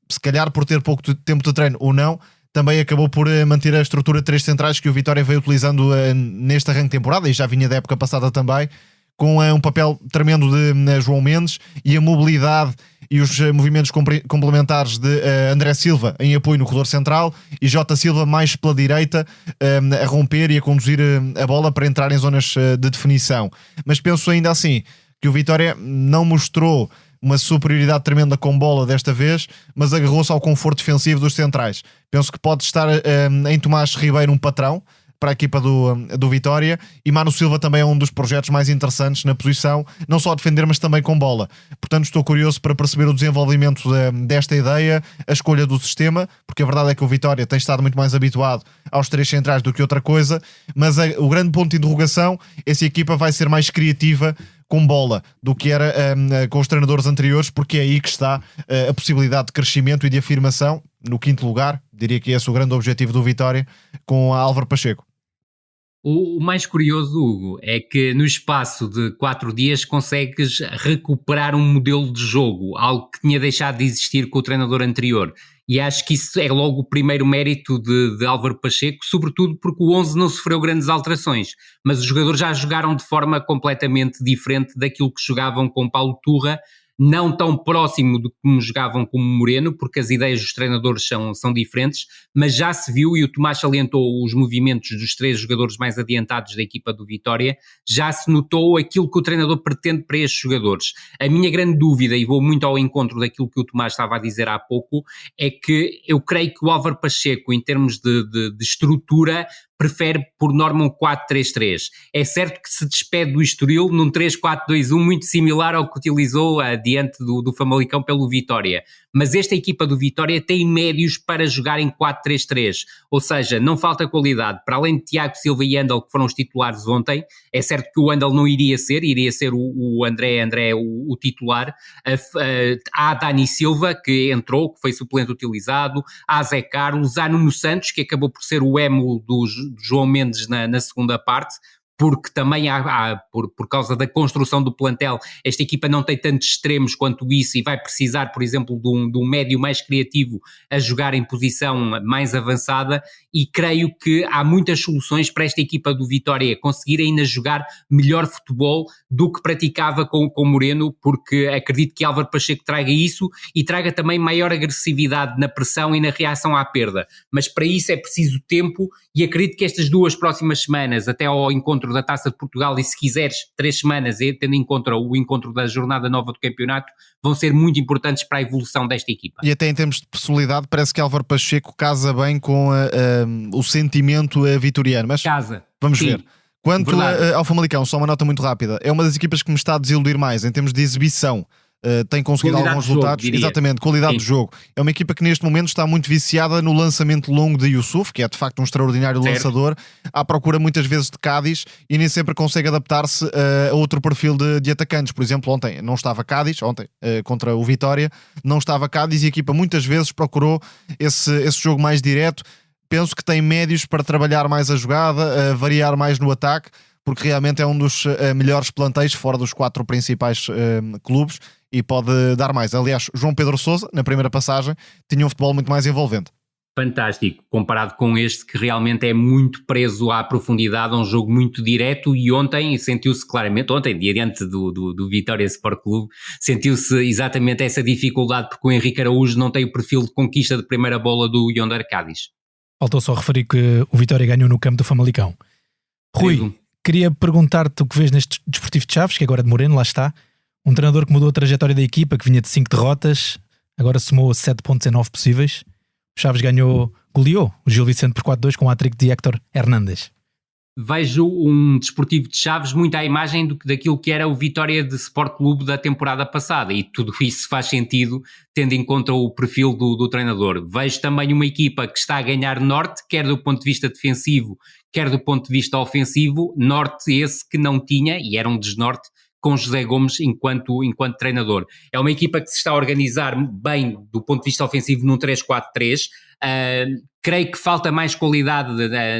se calhar por ter pouco tempo de treino ou não, também acabou por manter a estrutura de 3 centrais que o Vitória veio utilizando neste arranque de temporada e já vinha da época passada também, com um papel tremendo de João Mendes e a mobilidade e os movimentos complementares de André Silva em apoio no corredor central e Jota Silva mais pela direita a romper e a conduzir a bola para entrar em zonas de definição. Mas penso ainda assim que o Vitória não mostrou uma superioridade tremenda com bola desta vez, mas agarrou-se ao conforto defensivo dos centrais. Penso que pode estar em Tomás Ribeiro um patrão para a equipa do Vitória, e Mano Silva também é um dos projetos mais interessantes na posição, não só a defender, mas também com bola. Portanto, estou curioso para perceber o desenvolvimento desta ideia, a escolha do sistema, porque a verdade é que o Vitória tem estado muito mais habituado aos 3 centrais do que outra coisa, mas o grande ponto de interrogação é se a equipa vai ser mais criativa com bola do que era com os treinadores anteriores, porque é aí que está a possibilidade de crescimento e de afirmação no 5º lugar. Diria que esse é o grande objetivo do Vitória com a Álvaro Pacheco. O mais curioso, Hugo, é que no espaço de 4 dias consegues recuperar um modelo de jogo, algo que tinha deixado de existir com o treinador anterior. E acho que isso é logo o primeiro mérito de Álvaro Pacheco, sobretudo porque o 11 não sofreu grandes alterações, mas os jogadores já jogaram de forma completamente diferente daquilo que jogavam com Paulo Turra, não tão próximo do como jogavam com Moreno, porque as ideias dos treinadores são diferentes, mas já se viu, e o Tomás salientou os movimentos dos 3 jogadores mais adiantados da equipa do Vitória, já se notou aquilo que o treinador pretende para estes jogadores. A minha grande dúvida, e vou muito ao encontro daquilo que o Tomás estava a dizer há pouco, é que eu creio que o Álvaro Pacheco, em termos de estrutura, prefere por norma um 4-3-3. É certo que se despede do Estoril num 3-4-2-1 muito similar ao que utilizou diante do Famalicão pelo Vitória. Mas esta equipa do Vitória tem médios para jogar em 4-3-3, ou seja, não falta qualidade. Para além de Tiago Silva e Andel, que foram os titulares ontem, é certo que o Andel não iria ser o André o titular. Há Dani Silva, que entrou, que foi suplente utilizado, há Zé Carlos, há Nuno Santos, que acabou por ser o emo do João Mendes na segunda parte, porque também por causa da construção do plantel, esta equipa não tem tantos extremos quanto isso e vai precisar, por exemplo, de um médio mais criativo a jogar em posição mais avançada, e creio que há muitas soluções para esta equipa do Vitória conseguir ainda jogar melhor futebol do que praticava com Moreno, porque acredito que Álvaro Pacheco traga isso e traga também maior agressividade na pressão e na reação à perda, mas para isso é preciso tempo, e acredito que estas 2 próximas semanas, até ao encontro da Taça de Portugal, e se quiseres 3 semanas, tendo em conta o encontro da jornada nova do campeonato, vão ser muito importantes para a evolução desta equipa. E até em termos de personalidade, parece que Álvaro Pacheco casa bem com o sentimento vitoriano. Mas casa. Vamos Sim. ver. Quanto ao Famalicão, só uma nota muito rápida, é uma das equipas que me está a desiludir mais em termos de exibição. Tem conseguido qualidade alguns de jogo, resultados, diria. exatamente, qualidade de jogo. É uma equipa que neste momento está muito viciada no lançamento longo de Yusuf, que é de facto um extraordinário lançador, à procura muitas vezes de Cádiz, e nem sempre consegue adaptar-se a outro perfil de atacantes. Por exemplo, ontem não estava Cádiz, contra o Vitória, não estava Cádiz, e a equipa muitas vezes procurou esse jogo mais direto. Penso que tem médios para trabalhar mais a jogada, variar mais no ataque, porque realmente é um dos melhores plantéis fora dos 4 principais clubes, e pode dar mais. Aliás, João Pedro Sousa, na primeira passagem, tinha um futebol muito mais envolvente. Fantástico, comparado com este que realmente é muito preso à profundidade, um jogo muito direto, e ontem sentiu-se claramente, diante do Vitória Sport Clube, sentiu-se exatamente essa dificuldade, porque o Henrique Araújo não tem o perfil de conquista de primeira bola do Yonder Cádiz. Faltou só referir que o Vitória ganhou no campo do Famalicão. Rui, queria perguntar-te o que vês neste Desportivo de Chaves, que agora é de Moreno, lá está. Um treinador que mudou a trajetória da equipa, que vinha de 5 derrotas, agora somou 7 pontos em 9 possíveis. O Chaves goleou o Gil Vicente por 4-2 com o hat-trick de Héctor Hernández. Vejo um Desportivo de Chaves muito à imagem daquilo que era o Vitória de Sport Clube da temporada passada, e tudo isso faz sentido tendo em conta o perfil do treinador. Vejo também uma equipa que está a ganhar norte, quer do ponto de vista defensivo, quer do ponto de vista ofensivo, norte esse que não tinha, e era um desnorte, com José Gomes enquanto treinador. É uma equipa que se está a organizar bem do ponto de vista ofensivo num 3-4-3. Creio que falta mais qualidade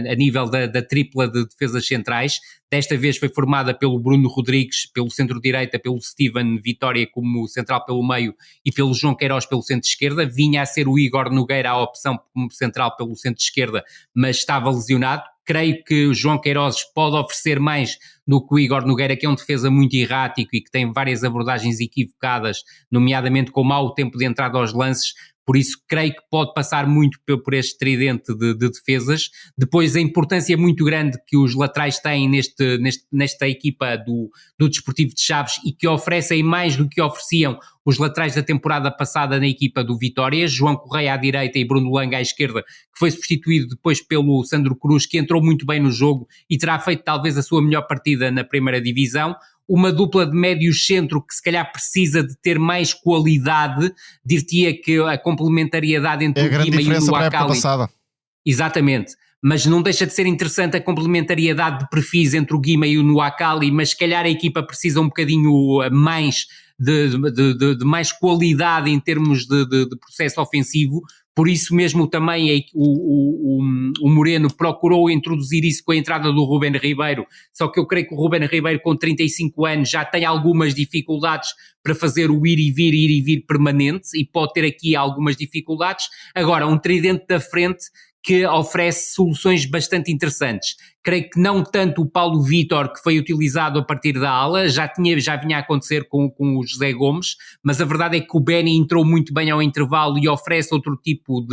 a nível da tripla de defesas centrais. Desta vez foi formada pelo Bruno Rodrigues, pelo centro-direita, pelo Steven Vitória como central pelo meio e pelo João Queiroz pelo centro-esquerda. Vinha a ser o Igor Nogueira a opção como central pelo centro-esquerda, mas estava lesionado. Creio que o João Queiroz pode oferecer mais do que o Igor Nogueira, que é um defesa muito errático e que tem várias abordagens equivocadas, nomeadamente com mau tempo de entrada aos lances. Por isso creio que pode passar muito por este tridente de defesas. Depois a importância muito grande que os laterais têm nesta equipa do Desportivo de Chaves e que oferecem mais do que ofereciam os laterais da temporada passada na equipa do Vitória, João Correia à direita e Bruno Langa à esquerda, que foi substituído depois pelo Sandro Cruz, que entrou muito bem no jogo e terá feito talvez a sua melhor partida na primeira divisão. Uma dupla de médios centro que se calhar precisa de ter mais qualidade, diria que a complementariedade entre o Guima e o Nuakali. Exatamente, mas não deixa de ser interessante a complementariedade de perfis entre o Guima e o Nuakali, mas se calhar a equipa precisa um bocadinho mais de mais qualidade em termos de processo ofensivo. Por isso mesmo também o Moreno procurou introduzir isso com a entrada do Ruben Ribeiro, só que eu creio que o Ruben Ribeiro com 35 anos já tem algumas dificuldades para fazer o ir e vir permanente e pode ter aqui algumas dificuldades. Agora, um tridente da frente que oferece soluções bastante interessantes. Creio que não tanto o Paulo Vítor, que foi utilizado a partir da ala, já vinha a acontecer com o José Gomes, mas a verdade é que o Benny entrou muito bem ao intervalo e oferece outro tipo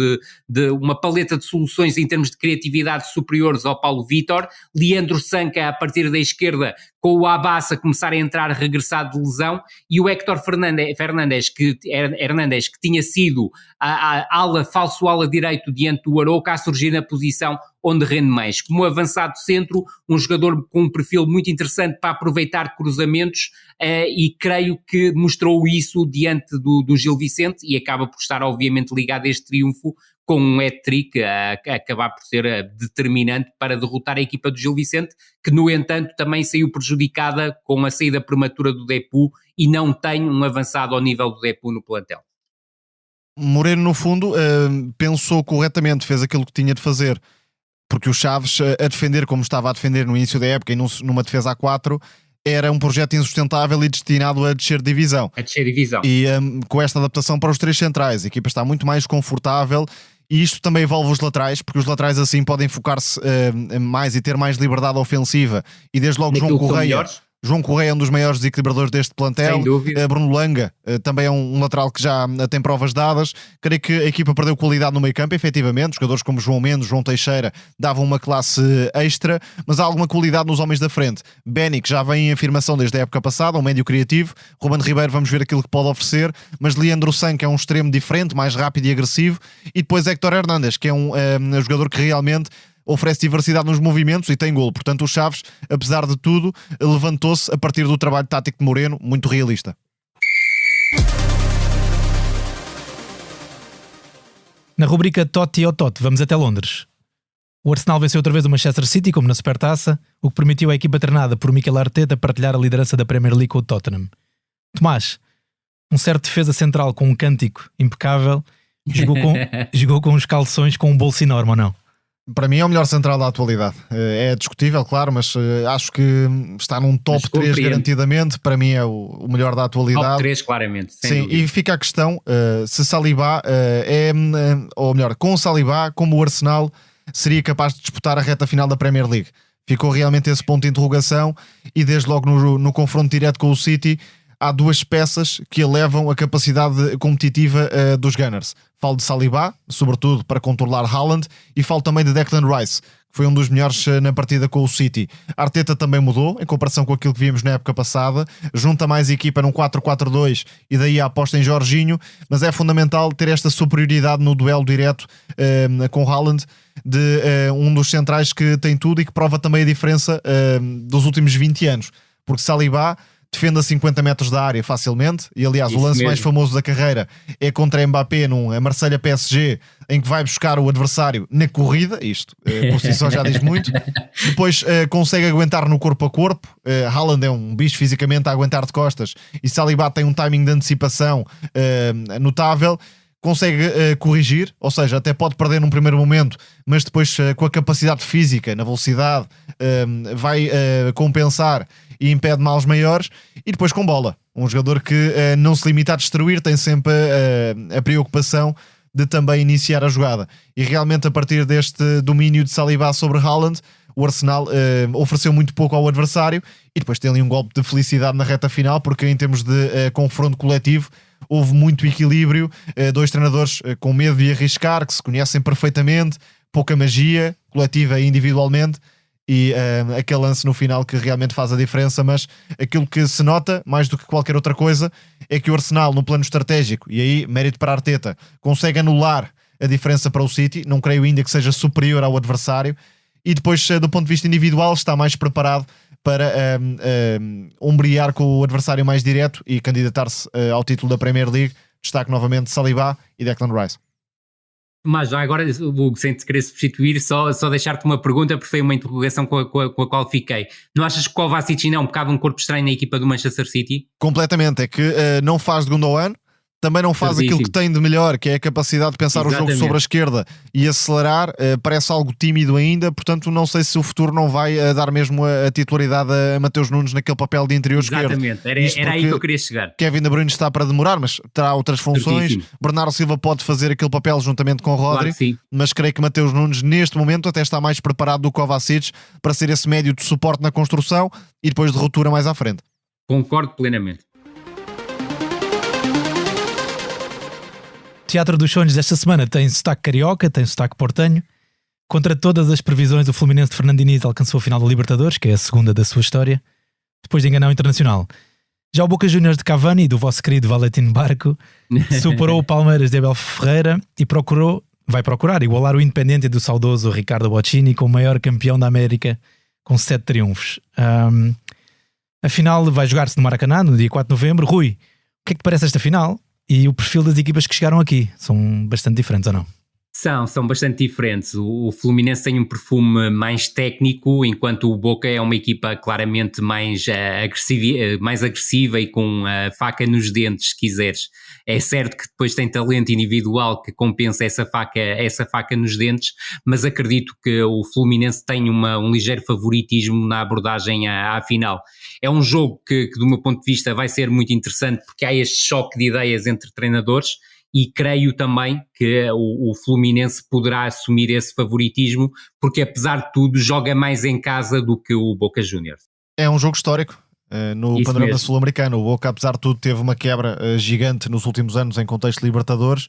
de uma paleta de soluções em termos de criatividade superiores ao Paulo Vítor. Leandro Sanca a partir da esquerda, com o Abbas a começar a entrar regressado de lesão, e o Héctor Fernandes, que tinha sido a falso ala direito diante do Arouca, a surgir na posição onde rende mais. Como avançado centro, um jogador com um perfil muito interessante para aproveitar cruzamentos, e creio que mostrou isso diante do Gil Vicente e acaba por estar obviamente ligado a este triunfo com um hat-trick a acabar por ser determinante para derrotar a equipa do Gil Vicente, que no entanto também saiu prejudicada com a saída prematura do Depu e não tem um avançado ao nível do Depu no plantel. Moreno, no fundo, pensou corretamente, fez aquilo que tinha de fazer, porque o Chaves, a defender como estava a defender no início da época e numa defesa a 4, era um projeto insustentável e destinado a descer divisão. E com esta adaptação para os três centrais, a equipa está muito mais confortável, e isto também envolve os laterais, porque os laterais assim podem focar-se mais e ter mais liberdade ofensiva, e desde logo João Correia é um dos maiores desequilibradores deste plantel. Sem dúvida. Bruno Langa também é um lateral que já tem provas dadas. Creio que a equipa perdeu qualidade no meio campo, efetivamente. Jogadores como João Mendes, João Teixeira davam uma classe extra, mas há alguma qualidade nos homens da frente. Benny, que já vem em afirmação desde a época passada, um médio criativo. Ruben Ribeiro, vamos ver aquilo que pode oferecer, mas Leandro Sanca é um extremo diferente, mais rápido e agressivo. E depois Héctor Hernández, que é um jogador que realmente oferece diversidade nos movimentos e tem golo. Portanto, o Chaves, apesar de tudo, levantou-se a partir do trabalho tático de Moreno, muito realista. Na rubrica Totti ou Totti, vamos até Londres. O Arsenal venceu outra vez o Manchester City, como na Supertaça, o que permitiu à equipa treinada por Mikel Arteta partilhar a liderança da Premier League com o Tottenham. Tomás, um certo defesa central com um cântico impecável, jogou com os calções com um bolso enorme, ou não? Para mim é o melhor central da atualidade. É discutível, claro, mas acho que está num top 3 garantidamente. Para mim é o melhor da atualidade. Top 3 claramente. Sim, dúvida. E fica a questão se Saliba ou melhor, com o Saliba, como o Arsenal seria capaz de disputar a reta final da Premier League. Ficou realmente esse ponto de interrogação, e desde logo no confronto direto com o City há duas peças que elevam a capacidade competitiva dos Gunners. Falo de Saliba, sobretudo para controlar Haaland, e falo também de Declan Rice, que foi um dos melhores na partida com o City. Arteta também mudou, em comparação com aquilo que vimos na época passada, junta mais equipa num 4-4-2 e daí a aposta em Jorginho, mas é fundamental ter esta superioridade no duelo direto com Haaland, de um dos centrais que tem tudo e que prova também a diferença dos últimos 20 anos, porque Saliba defende a 50 metros da área facilmente, e aliás Isso o lance mesmo. mais famoso da carreira é contra Mbappé num Marselha-PSG, em que vai buscar o adversário na corrida, isto por si só já diz muito. Depois consegue aguentar no corpo a corpo. Haaland é um bicho fisicamente a aguentar de costas, e Saliba tem um timing de antecipação notável. Consegue corrigir, ou seja, até pode perder num primeiro momento, mas depois com a capacidade física, na velocidade, vai compensar e impede males maiores. E depois com bola, um jogador que não se limita a destruir, tem sempre a preocupação de também iniciar a jogada. E realmente a partir deste domínio de Saliba sobre Haaland, o Arsenal ofereceu muito pouco ao adversário, e depois tem ali um golpe de felicidade na reta final, porque em termos de confronto coletivo houve muito equilíbrio, dois treinadores com medo de arriscar, que se conhecem perfeitamente, pouca magia coletiva e individualmente, e aquele lance no final que realmente faz a diferença. Mas aquilo que se nota, mais do que qualquer outra coisa, é que o Arsenal, no plano estratégico, e aí mérito para a Arteta, consegue anular a diferença para o City. Não creio ainda que seja superior ao adversário, e depois do ponto de vista individual está mais preparado para ombrear com o adversário mais direto e candidatar-se ao título da Premier League. Destaque novamente Saliba e Declan Rice. Mas já agora, Hugo, sem te querer substituir, só deixar-te uma pergunta, porque foi uma interrogação com a qual fiquei. Não achas que o Kovacic ainda é um bocado um corpo estranho na equipa do Manchester City? Completamente, é que não faz de Gundogan, também não faz aquilo que tem de melhor, que é a capacidade de pensar o jogo sobre a esquerda e acelerar. Parece algo tímido ainda, portanto não sei se o futuro não vai dar mesmo a titularidade a Mateus Nunes naquele papel de interior esquerdo. Exatamente, era aí que eu queria chegar. Kevin De Bruyne está para demorar, mas terá outras funções. Certíssimo. Bernardo Silva pode fazer aquele papel juntamente com o Rodri, Claro, mas creio que Mateus Nunes neste momento até está mais preparado do que o Kovacic para ser esse médio de suporte na construção e depois de ruptura mais à frente. Concordo plenamente. Teatro dos Sonhos desta semana tem sotaque carioca, tem sotaque portenho. Contra todas as previsões, o Fluminense de Fernando Diniz alcançou a final da Libertadores, que é a segunda da sua história, depois de enganar o Internacional. Já o Boca Juniors de Cavani, do vosso querido Valentim Barco, superou o Palmeiras de Abel Ferreira e vai procurar igualar o Independiente do saudoso Ricardo Bochini, com o maior campeão da América, com 7 triunfos. A final vai jogar-se no Maracanã, no dia 4 de novembro. Rui, o que é que te parece esta final? E o perfil das equipas que chegaram aqui são bastante diferentes, ou não? São bastante diferentes. O Fluminense tem um perfume mais técnico, enquanto o Boca é uma equipa claramente mais agressiva e com a faca nos dentes, se quiseres. É certo que depois tem talento individual que compensa essa faca nos dentes, mas acredito que o Fluminense tem um ligeiro favoritismo na abordagem à final. É um jogo que, do meu ponto de vista, vai ser muito interessante, porque há este choque de ideias entre treinadores, e creio também que o Fluminense poderá assumir esse favoritismo, porque apesar de tudo joga mais em casa do que o Boca Juniors. É um jogo histórico no Isso panorama mesmo. sul-americano. O Boca, apesar de tudo, teve uma quebra gigante nos últimos anos em contexto de Libertadores,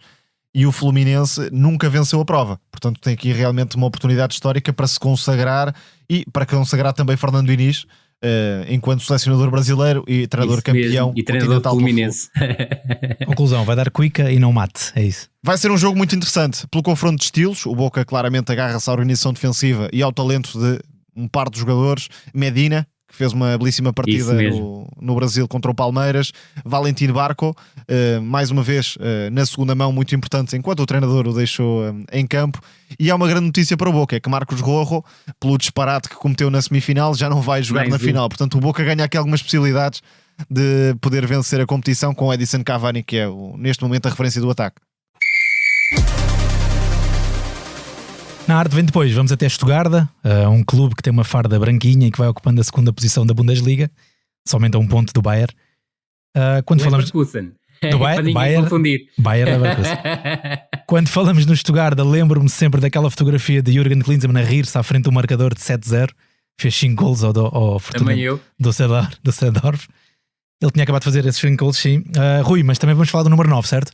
e o Fluminense nunca venceu a prova. Portanto tem aqui realmente uma oportunidade histórica para se consagrar, e para consagrar também Fernando Diniz enquanto selecionador brasileiro e treinador Isso campeão mesmo, e treinador continental Fluminense. Conclusão, vai dar cuica e não mate, é isso. Vai ser um jogo muito interessante pelo confronto de estilos. O Boca claramente agarra-se à organização defensiva e ao talento de um par de jogadores. Medina, que fez uma belíssima partida no Brasil contra o Palmeiras. Valentim Barco, mais uma vez na segunda mão, muito importante enquanto o treinador o deixou em campo. E há uma grande notícia para o Boca, é que Marcos Rojo, pelo disparate que cometeu na semifinal, já não vai jogar na final. Portanto, o Boca ganha aqui algumas possibilidades de poder vencer a competição com Edinson Cavani, que é neste momento a referência do ataque. Na arte vem depois, vamos até Stuttgart, um clube que tem uma farda branquinha e que vai ocupando a segunda posição da Bundesliga, somente a um ponto do Bayern. Quando falamos do Bayern, Leverkusen. Quando falamos no Stuttgart, lembro-me sempre daquela fotografia de Jürgen Klinsmann a rir-se à frente do marcador de 7-0, fez 5 gols ao Fortuna do Seedorf. Ele tinha acabado de fazer esses 5 gols, sim. Rui, mas também vamos falar do número 9, certo?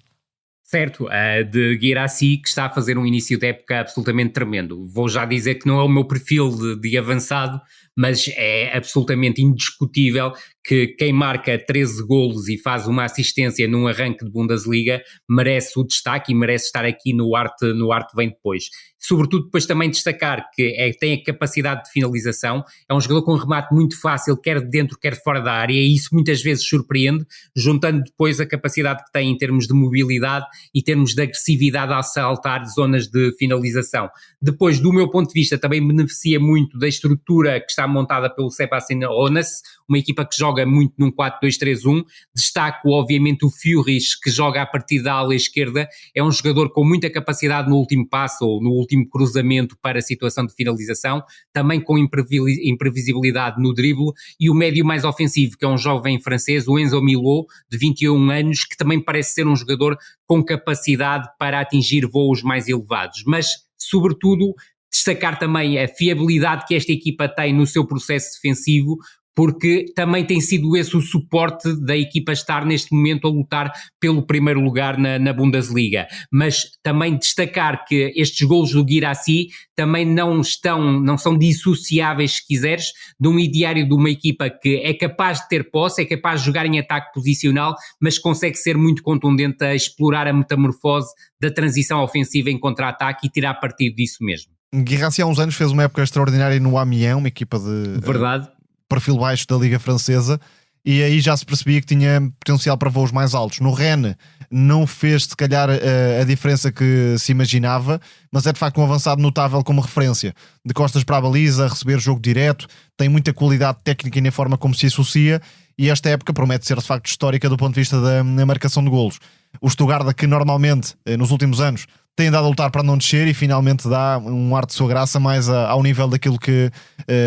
Certo, de Guirassy, que está a fazer um início de época absolutamente tremendo. Vou já dizer que não é o meu perfil de avançado, mas é absolutamente indiscutível que quem marca 13 golos e faz uma assistência num arranque de Bundesliga merece o destaque e merece estar aqui no Arte Vem Depois. Sobretudo depois também destacar que tem a capacidade de finalização, é um jogador com um remate muito fácil, quer dentro, quer fora da área, e isso muitas vezes surpreende, juntando depois a capacidade que tem em termos de mobilidade e termos de agressividade a saltar zonas de finalização. Depois, do meu ponto de vista, também beneficia muito da estrutura que está montada pelo Sebastian Hoeneß, uma equipa que joga muito num 4-2-3-1, destaco obviamente o Fürich, que joga a partir da ala esquerda, é um jogador com muita capacidade no último passo ou no último cruzamento para a situação de finalização, também com imprevisibilidade no drible, e o médio mais ofensivo, que é um jovem francês, o Enzo Milot, de 21 anos, que também parece ser um jogador com capacidade para atingir voos mais elevados, mas sobretudo destacar também a fiabilidade que esta equipa tem no seu processo defensivo, porque também tem sido esse o suporte da equipa estar neste momento a lutar pelo primeiro lugar na Bundesliga. Mas também destacar que estes golos do Guirassy também não são dissociáveis, se quiseres, de um ideário de uma equipa que é capaz de ter posse, é capaz de jogar em ataque posicional, mas consegue ser muito contundente a explorar a metamorfose da transição ofensiva em contra-ataque e tirar partido disso mesmo. Guirassy há uns anos fez uma época extraordinária no Amiens, uma equipa de... Verdade. Perfil baixo da Liga Francesa, e aí já se percebia que tinha potencial para voos mais altos. No Rennes não fez se calhar a diferença que se imaginava, mas é de facto um avançado notável como referência, de costas para a baliza, receber jogo direto, tem muita qualidade técnica e na forma como se associa, e esta época promete ser de facto histórica do ponto de vista da marcação de golos. O Stuttgart, que normalmente nos últimos anos tem andado a lutar para não descer, e finalmente dá um ar de sua graça mais ao nível daquilo que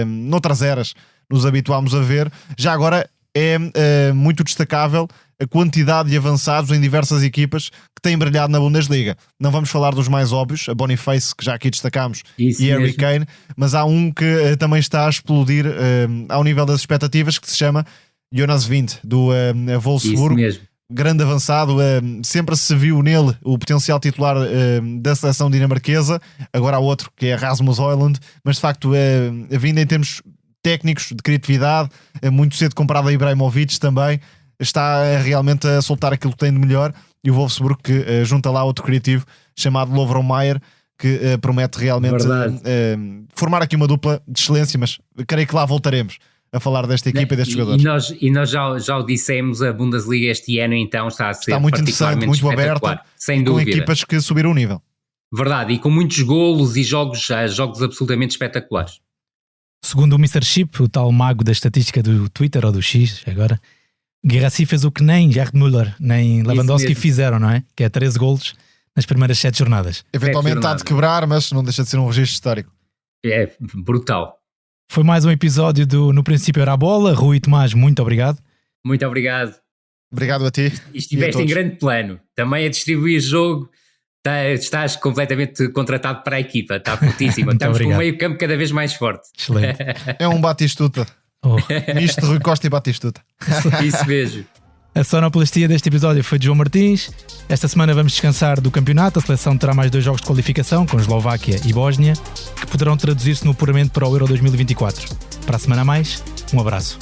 noutras eras nos habituámos a ver. Já agora é muito destacável a quantidade de avançados em diversas equipas que têm brilhado na Bundesliga. Não vamos falar dos mais óbvios, a Boniface, que já aqui destacámos, isso e mesmo. Harry Kane, mas há um que também está a explodir ao nível das expectativas, que se chama Jonas Wind, do Wolfsburg. Isso mesmo. Grande avançado, sempre se viu nele o potencial titular da seleção dinamarquesa. Agora há outro, que é Rasmus Højlund, mas de facto a vinda em termos técnicos, de criatividade, muito cedo comparado a Ibrahimovic também, está realmente a soltar aquilo que tem de melhor, e o Wolfsburg que junta lá outro criativo chamado Lovro Mayer, que promete realmente formar aqui uma dupla de excelência, mas creio que lá voltaremos a falar desta equipa e destes jogadores. E nós já o dissemos, a Bundesliga este ano então está a ser muito interessante, muito aberta, sem dúvida. Com equipas que subiram o nível. Verdade, e com muitos golos e jogos absolutamente espetaculares. Segundo o Mr. Chip, o tal mago da estatística do Twitter ou do X, agora, Guirassy fez o que nem Gerd Müller nem Lewandowski fizeram, não é? Que é 13 golos nas primeiras 7 jornadas. Eventualmente está de quebrar, mas não deixa de ser um registro histórico. É brutal. Foi mais um episódio do No Princípio Era a Bola. Rui e Tomás, muito obrigado. Muito obrigado. Obrigado a ti. Estiveste em grande plano. Também a distribuir jogo. Estás completamente contratado para a equipa. Está fortíssima. Estamos com o meio campo cada vez mais forte. Excelente. É um Batistuta. Misto de Rui Costa e Batistuta. Isso mesmo. A sonoplastia deste episódio foi de João Martins. Esta semana vamos descansar do campeonato. A seleção terá mais 2 jogos de qualificação, com Eslováquia e Bósnia, que poderão traduzir-se no apuramento para o Euro 2024. Para a semana a mais, um abraço.